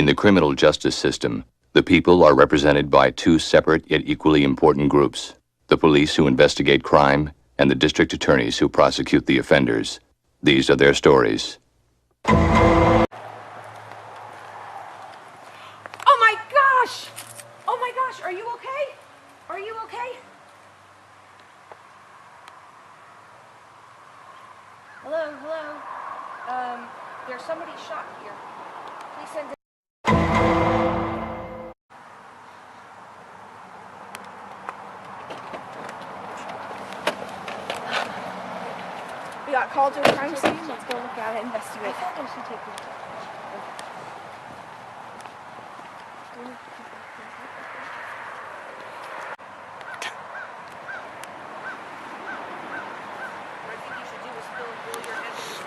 In the criminal justice system, the people are represented by two separate yet equally important groups: the police who investigate crime and the district attorneys who prosecute the offenders. These are their stories. Oh my gosh! Oh my gosh, are you okay? Are you okay? Hello, hello. There's somebody shot here. Please send it. We got called to a crime scene. Let's go look at it and investigate. I thought I should take this. What I think you should do is fill your head with this.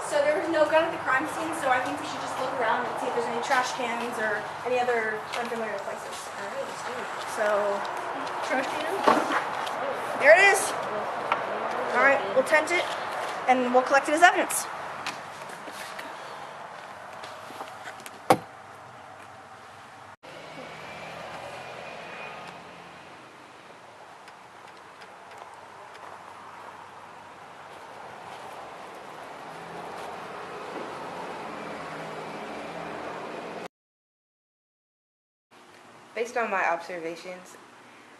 So there was no gun at the crime scene, so I think we should just look around and see if there's any trash cans or any other unfamiliar places. Alright, let's do it. So, trash can? There it is! Alright, we'll tent it and we'll collect it as evidence. Based on my observations,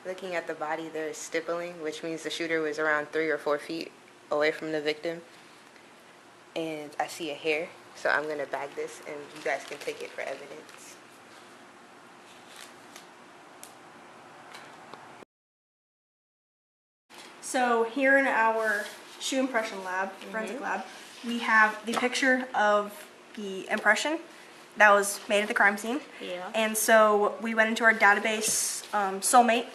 looking at the body, there is stippling, which means the shooter was around 3 or 4 feet away from the victim. And I see a hair, so I'm going to bag this and you guys can take it for evidence. So here in our shoe impression lab, forensic lab, we have the picture of the impression that was made at the crime scene. Yeah. And so we went into our database, Soulmate,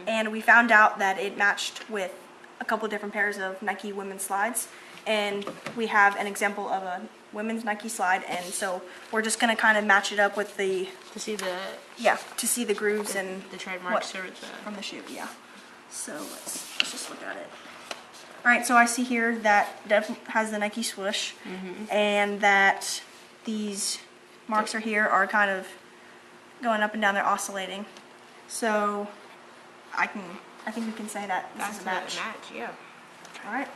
and we found out that it matched with a couple of different pairs of Nike women's slides. And we have an example of a women's Nike slide, and so we're just gonna kind of match it up with the, To see the to see the grooves and the trademarks what- or the... from the shoe, yeah. So let's just look at it. All right, so I see here that Dev has the Nike swoosh, and that these marks are here are kind of going up and down, they're oscillating. So I think we can say that this is a match. Yeah. All right.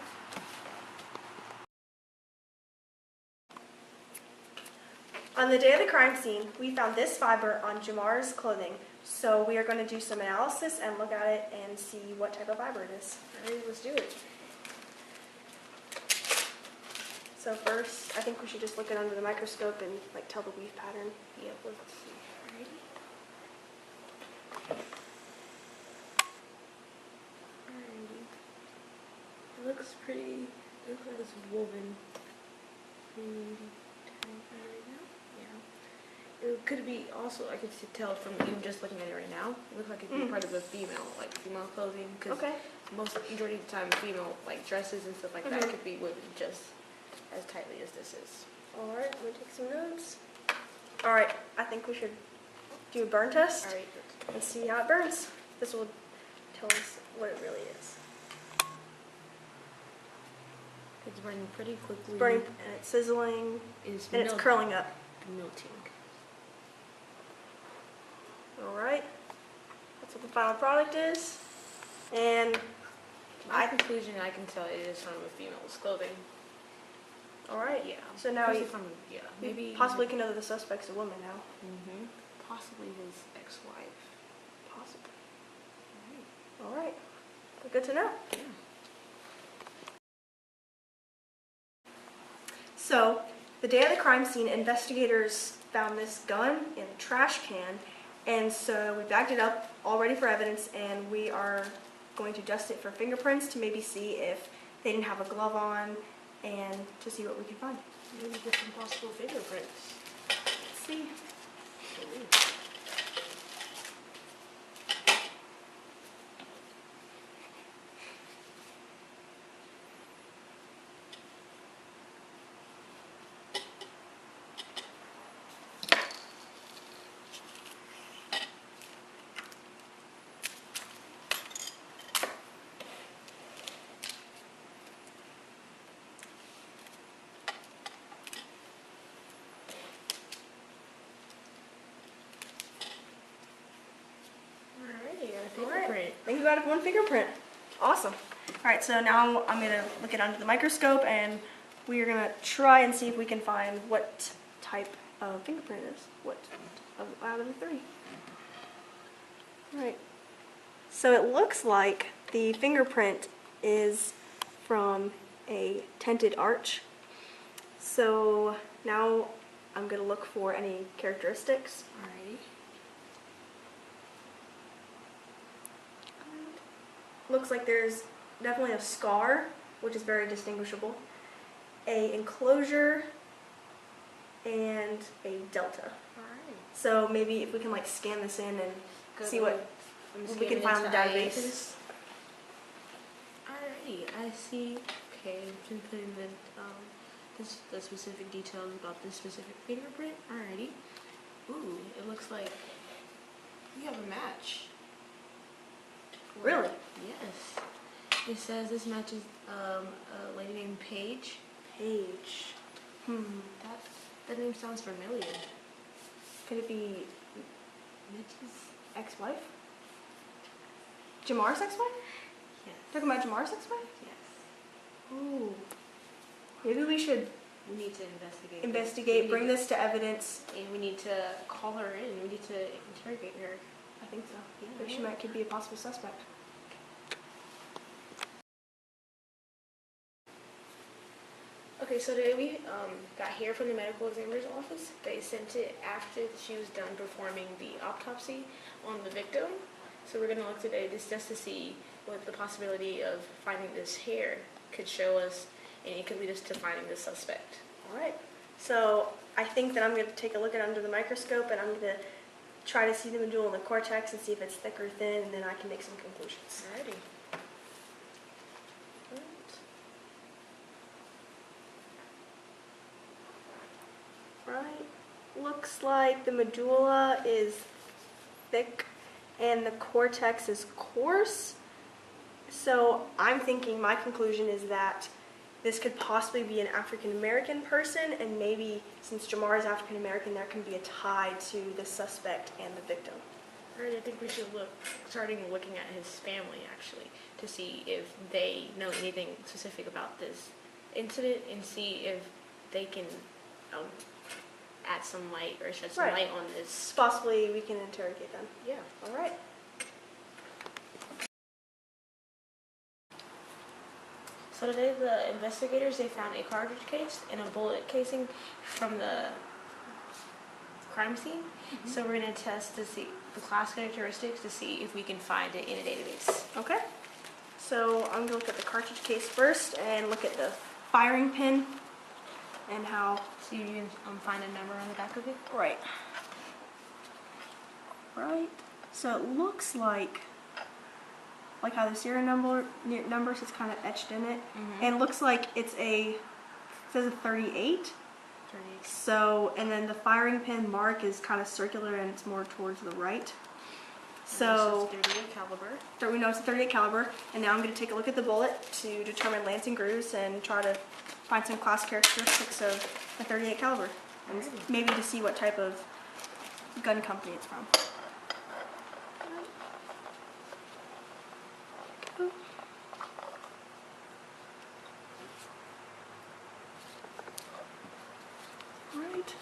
On the day of the crime scene, we found this fiber on Jamar's clothing. So we are going to do some analysis and look at it and see what type of fiber it is. All right, let's do it. So first, I think we should just look it under the microscope and like tell the weave pattern. Yep, let's see. Alrighty. It looks pretty, it looks like it's woven. Right now? Yeah. It could be also, I could tell from even just looking at it right now, it looks like it could be part of a female, like female clothing. Cause Okay. majority of the time, female like dresses and stuff like that could be woven just as tightly as this is. All right, let me take some notes. All right, I think we should do a burn test Alright. and see how it burns. This will tell us what it really is. It's burning pretty quickly. It's burning and it's sizzling It's and it's curling up. melting. All right, that's what the final product is. And My conclusion, I can tell it is from a female's clothing. all right, Yeah. so now Especially you from, maybe possibly can know that the suspect's a woman now. possibly his ex-wife. Possibly. All right, well, good to know. So the day of the crime scene, investigators found this gun in a trash can, and so we bagged it up, all ready for evidence, and we are going to dust it for fingerprints to maybe see if they didn't have a glove on, and to see what we can find. Maybe get some possible fingerprints. Let's see. Alrighty, a All right. fingerprint. I think we got one fingerprint. Awesome. All right, so now I'm gonna look it under the microscope, and we are gonna try and see if we can find what type of fingerprint it is. What out of the three? All right. So it looks like the fingerprint is from a tented arch. So now I'm gonna look for any characteristics. Alrighty. Looks like there's definitely a scar, which is very distinguishable, a enclosure, and a delta. Alright. So maybe if we can like scan this in and Go see to- what I'm we can scanning find on the into database. IASIS. Alrighty, I see. Okay, we can put in the specific details about this specific fingerprint. Alrighty. Ooh, it looks like we have a match. Really? Yes. It says this matches a lady named Paige. Paige. That name sounds familiar. Could it be Mitch's. ex-wife? Jamar's ex-wife? Yes. Talking about Jamar's ex-wife? Yes. Ooh. Maybe we should We need to investigate. investigate, bring this. this to evidence. And we need to call her in. We need to interrogate her. I think so. Yeah, Maybe she yeah. could be a possible suspect. Okay, so today we got here from the medical examiner's office. They sent it after she was done performing the autopsy on the victim. So we're going to look today just to see what the possibility of finding this hair could show us, and it could lead us to finding the suspect. All right. So I think that I'm going to take a look at it under the microscope, and I'm going to try to see the medulla and the cortex and see if it's thick or thin, and then I can make some conclusions. Alrighty. Right. Looks like the medulla is thick and the cortex is coarse. So I'm thinking my conclusion is that this could possibly be an African American person, and maybe since Jamar is African American, there can be a tie to the suspect and the victim. Alright, I think we should starting looking at his family actually, to see if they know anything specific about this incident and see if they can add some light or shed some Right. light on this. Possibly we can interrogate them. Yeah. All right. So today the investigators, they found a cartridge case and a bullet casing from the crime scene. So we're going to test to see the class characteristics to see if we can find it in a database. Okay. So I'm gonna look at the cartridge case first and look at the firing pin and how. So you can find a number on the back of it. Right. Right. So it looks like how the serial numbers is kind of etched in it, and it looks like it says a 38. So, and then the firing pin mark is kind of circular and it's more towards the right. So, 38 caliber. we know it's a 38 caliber, and now I'm going to take a look at the bullet to determine lance and grooves and try to find some class characteristics of the 38 caliber, and maybe to see what type of gun company it's from. Right.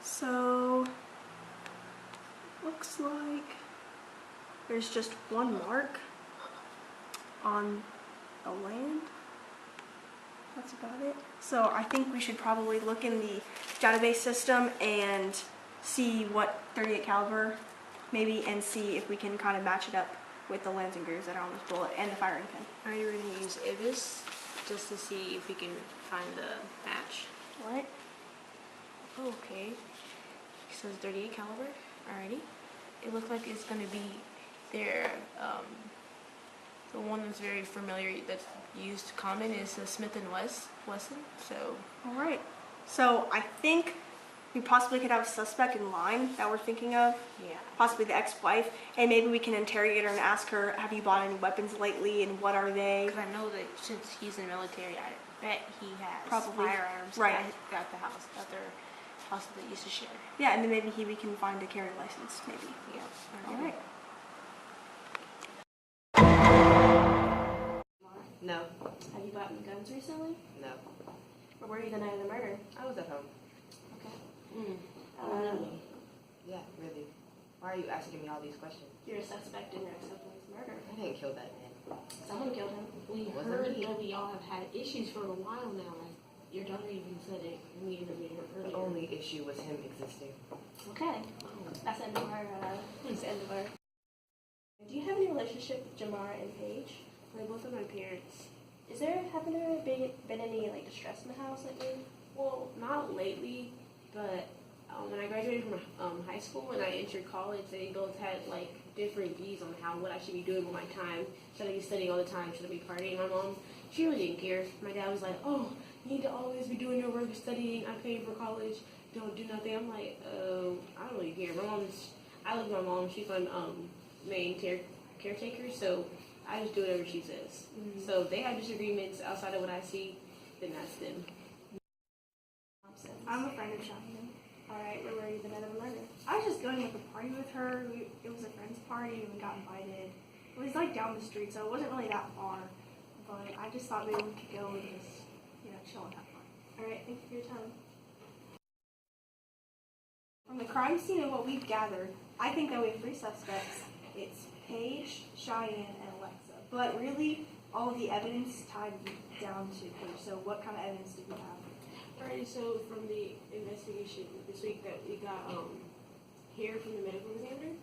So, looks like there's just one mark on a land. that's about it. So I think we should probably look in the database system and see what 38 caliber maybe, and see if we can kind of match it up with the lands and grooves that are on this bullet and the firing pin. Alrighty, we're gonna use IBIS just to see if we can find the match. Alright? Okay. It says 38 caliber. Alrighty. It looks like it's gonna be their the one that's very familiar that's used common is the Smith and Wesson. So Alright. So I think we possibly could have a suspect in line that we're thinking of, yeah. possibly the ex-wife, and maybe we can interrogate her and ask her, have you bought any weapons lately and what are they? Because I know that since he's in the military, I bet he has Probably. firearms Right. at the house, at their house that they used to share. Yeah, and then maybe we can find a carry license, maybe. Yeah. Alright. No, Have you bought any guns recently? no. Or were you the night of the murder? I was at home. Okay. Yeah, really. Why are you asking me all these questions? You're a suspect in your ex-husband's murder. I didn't kill that man. Someone killed him. We Was heard it me? that y'all have had issues for a while now. Your daughter even said it when we interviewed her The earlier. only issue was him existing. Okay. That's the end of our, that's the end of our. Do you have any relationship with Jamar and Paige? Like both of my parents. Haven't there been any like distress in the house lately? Well, not lately, but when I graduated from high school and I entered college, they both had like different views on what I should be doing with my time. Should I be studying all the time? Should I be partying? My mom, she really didn't care. My dad was like, "Oh, you need to always be doing your work, studying. I'm paying for college. Don't do nothing." I'm like, I don't really care. I live with my mom. She's my main caretaker, so I just do whatever she says. So if they have disagreements outside of what I see, then that's them. I'm a friend of Cheyenne. Alright, where were you the night of the murder? I was just going to like a party with her. It was a friend's party and we got invited. It was like down the street, so it wasn't really that far. But I just thought maybe we could go and just, chill and have fun. Alright, thank you for your time. From the crime scene and what we've gathered, I think that we have 3 suspects. It's Paige, Cheyenne, and Alexa. But really, all of the evidence tied down to Paige. So what kind of evidence did we have? Alright, so from the investigation this week that we got hair from the medical examiner,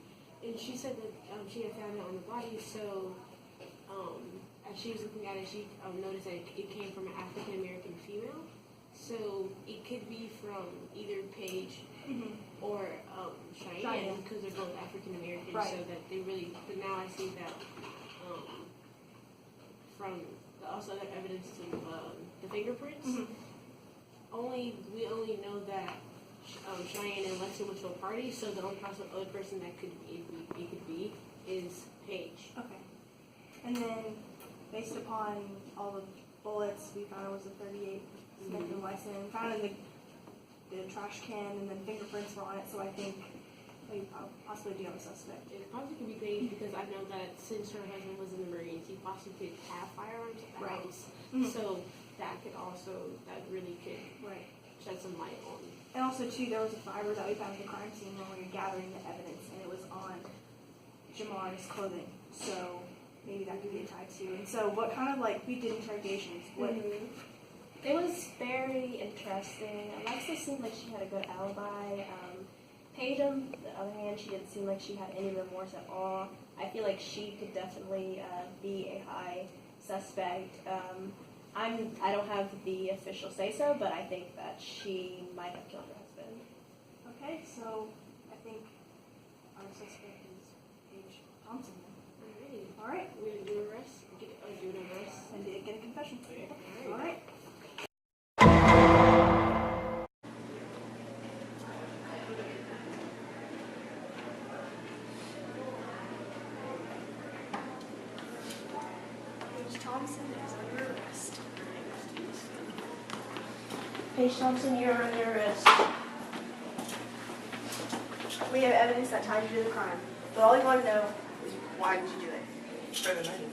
and she said that she had found it on the body, so as she was looking at it, she noticed that it came from an African American female. So it could be from either Paige or Cheyenne, because they're both African American. Right. So that they really, but now I see that from the also other evidence of the fingerprints. We only know that Cheyenne and Lexi went to a party, so the only possible other person that it could be is Paige. Okay. And then, based upon all the bullets, we found it was a 38 Smith and Wesson. Found in the trash can, and then fingerprints were on it. So I think we possibly do have a suspect. It probably could be Paige because I know that since her husband was in the Marines, he possibly could have firearms at the Right. house. So that really could Right. shed some light on. And also, too, there was a fiber that we found at the crime scene when we were gathering the evidence, and it was on Jamar's clothing. So maybe that could be a tie too. And so, what kind of we did interrogations? What? It was very interesting. Alexa seemed like she had a good alibi. Paige, on the other hand, she didn't seem like she had any remorse at all. I feel like she could definitely be a high suspect. I don't have the official say-so, but I think that she might have killed her husband. Okay, so I think our suspect is Paige Thompson. Alrighty. All right, We're gonna do an arrest. Do an arrest. and did get a confession. Alright. All right. Paige Thompson is under arrest. Paige Thompson, you're under arrest. We have evidence that ties you to the crime, but all we want to know is why did you do it? For the money.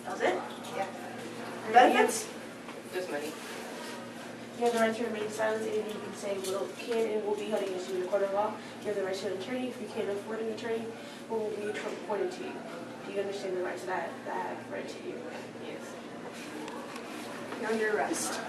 That was it? Yeah. Benefits? Just money. You have the right to remain silent. Anything you can say can and will be held against you in the court of law. You have the right to an attorney. If you can't afford an attorney, one will be appointed to you. Do you understand the rights that I have read to you? Yes. You're under arrest.